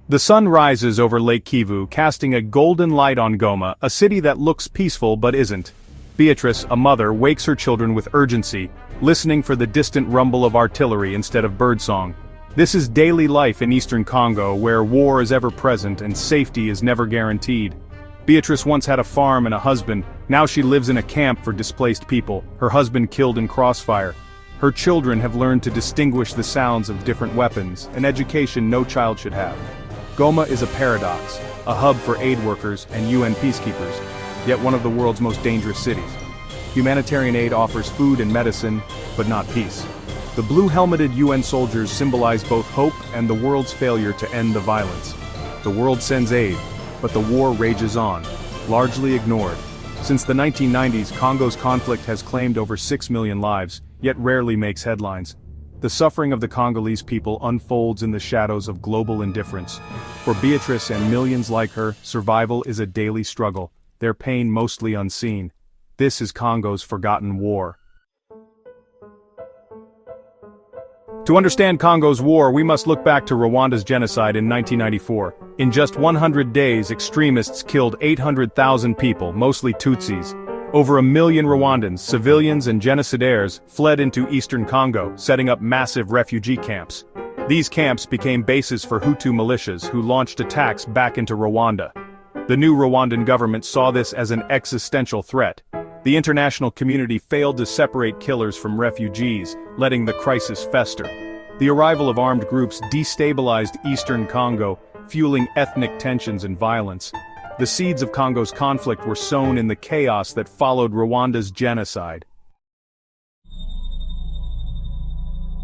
The sun rises over Lake Kivu, casting a golden light on Goma, a city that looks peaceful but isn't. Beatrice, a mother, wakes her children with urgency, listening for the distant rumble of artillery instead of birdsong. This is daily life in eastern Congo, where war is ever present and safety is never guaranteed. Beatrice once had a farm and a husband. Now she lives in a camp for displaced people, her husband killed in crossfire. Her children have learned to distinguish the sounds of different weapons, an education no child should have. Goma is a paradox, a hub for aid workers and UN peacekeepers, yet one of the world's most dangerous cities. Humanitarian aid offers food and medicine, but not peace. The blue-helmeted UN soldiers symbolize both hope and the world's failure to end the violence. The world sends aid, but the war rages on, largely ignored. Since the 1990s, Congo's conflict has claimed over 6 million lives, yet rarely makes headlines. The suffering of the Congolese people unfolds in the shadows of global indifference. For Beatrice and millions like her, survival is a daily struggle, their pain mostly unseen. This is Congo's forgotten war. To understand Congo's war, we must look back to Rwanda's genocide in 1994. In just 100 days, extremists killed 800,000 people, mostly Tutsis. Over 1 million Rwandans, civilians and genocidaires, fled into eastern Congo, setting up massive refugee camps. These camps became bases for Hutu militias who launched attacks back into Rwanda. The new Rwandan government saw this as an existential threat. The international community failed to separate killers from refugees, letting the crisis fester. The arrival of armed groups destabilized eastern Congo, fueling ethnic tensions and violence. The seeds of Congo's conflict were sown in the chaos that followed Rwanda's genocide.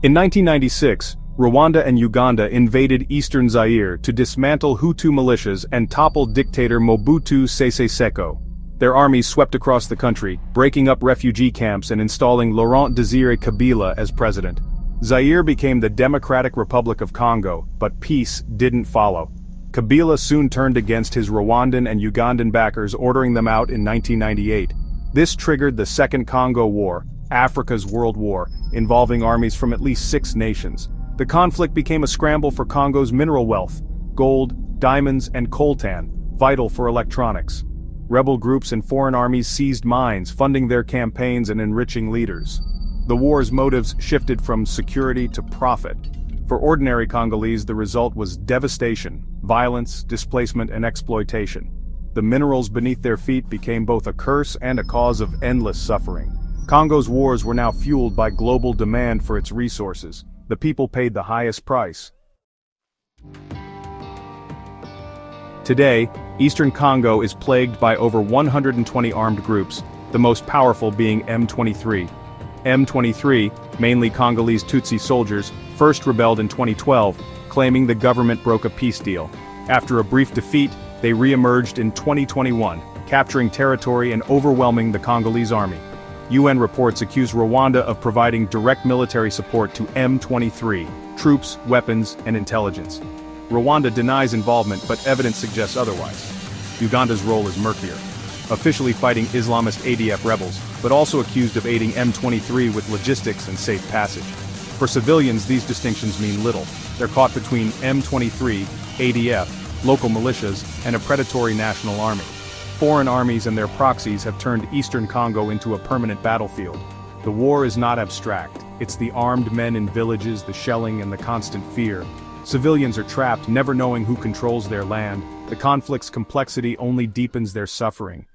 In 1996, Rwanda and Uganda invaded eastern Zaire to dismantle Hutu militias and topple dictator Mobutu Sese Seko. Their armies swept across the country, breaking up refugee camps and installing Laurent Désiré Kabila as president. Zaire became the Democratic Republic of Congo, but peace didn't follow. Kabila soon turned against his Rwandan and Ugandan backers, ordering them out in 1998. This triggered the Second Congo War, Africa's World War, involving armies from at least 6 nations. The conflict became a scramble for Congo's mineral wealth, gold, diamonds, and coltan, vital for electronics. Rebel groups and foreign armies seized mines, funding their campaigns and enriching leaders. The war's motives shifted from security to profit. For ordinary Congolese, the result was devastation, violence, displacement, and exploitation. The minerals beneath their feet became both a curse and a cause of endless suffering. Congo's wars were now fueled by global demand for its resources. The people paid the highest price. Today, eastern Congo is plagued by over 120 armed groups, the most powerful being M23. M23, mainly Congolese Tutsi soldiers, first rebelled in 2012, claiming the government broke a peace deal. After a brief defeat, they re-emerged in 2021, capturing territory and overwhelming the Congolese army. UN reports accuse Rwanda of providing direct military support to M23, troops, weapons, and intelligence. Rwanda denies involvement, but evidence suggests otherwise. Uganda's role is murkier, officially fighting Islamist ADF rebels, but also accused of aiding M23 with logistics and safe passage. For civilians, these distinctions mean little. They're caught between M23, ADF, local militias, and a predatory national army. Foreign armies and their proxies have turned eastern Congo into a permanent battlefield. The war is not abstract. It's the armed men in villages, the shelling, and the constant fear. Civilians are trapped, never knowing who controls their land. The conflict's complexity only deepens their suffering.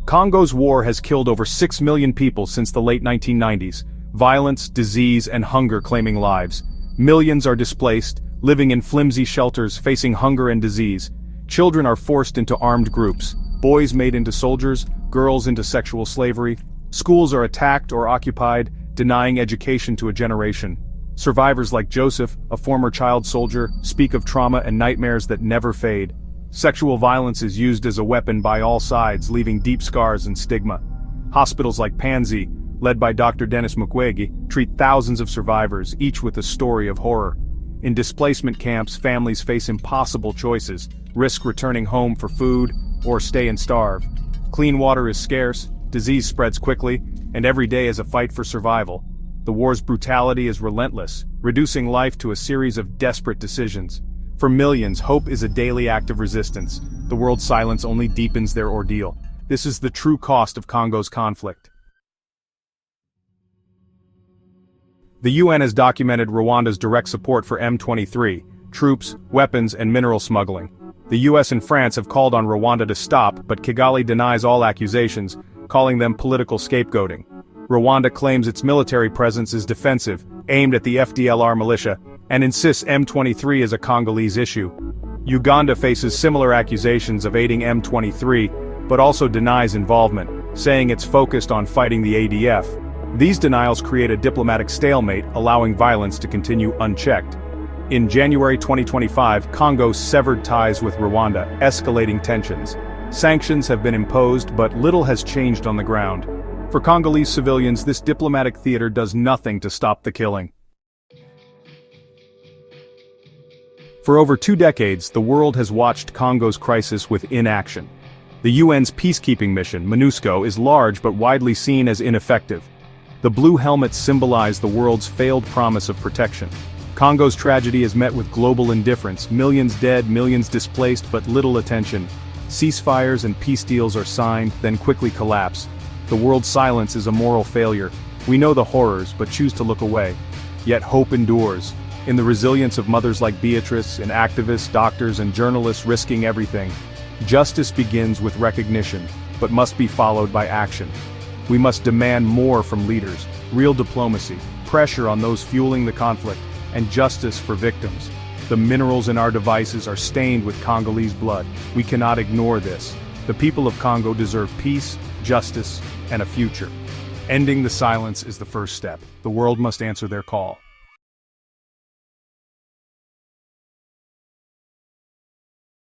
Congo's war has killed over 6 million people since the late 1990s. Violence, disease, and hunger claiming lives. Millions are displaced, living in flimsy shelters, facing hunger and disease. Children are forced into armed groups. Boys made into soldiers, girls into sexual slavery. Schools are attacked or occupied, denying education to a generation. Survivors like Joseph, a former child soldier, speak of trauma and nightmares that never fade. Sexual violence is used as a weapon by all sides, leaving deep scars and stigma. Hospitals like Panzi, led by Dr. Denis Mukwege, treat thousands of survivors, each with a story of horror. In displacement camps, families face impossible choices, risk returning home for food, or stay and starve. Clean water is scarce, disease spreads quickly, and every day is a fight for survival. The war's brutality is relentless, reducing life to a series of desperate decisions. For millions, hope is a daily act of resistance. The world's silence only deepens their ordeal. This is the true cost of Congo's conflict. The UN has documented Rwanda's direct support for M23, troops, weapons, and mineral smuggling. The US and France have called on Rwanda to stop, but Kigali denies all accusations, calling them political scapegoating. Rwanda claims its military presence is defensive, aimed at the FDLR militia, and insists M23 is a Congolese issue. Uganda faces similar accusations of aiding M23, but also denies involvement, saying it's focused on fighting the ADF. These denials create a diplomatic stalemate, allowing violence to continue unchecked. In January 2025, Congo severed ties with Rwanda, escalating tensions. Sanctions have been imposed, but little has changed on the ground. For Congolese civilians, this diplomatic theater does nothing to stop the killing. For over 2 decades, the world has watched Congo's crisis with inaction. The UN's peacekeeping mission, MONUSCO, is large but widely seen as ineffective. The blue helmets symbolize the world's failed promise of protection. Congo's tragedy is met with global indifference, millions dead, millions displaced, but little attention. Ceasefires and peace deals are signed, then quickly collapse. The world's silence is a moral failure. We know the horrors, but choose to look away. Yet hope endures. In the resilience of mothers like Beatrice, and activists, doctors, and journalists risking everything. Justice begins with recognition, but must be followed by action. We must demand more from leaders, real diplomacy, pressure on those fueling the conflict, and justice for victims. The minerals in our devices are stained with Congolese blood. We cannot ignore this. The people of Congo deserve peace, justice, and a future. Ending the silence is the first step. The world must answer their call.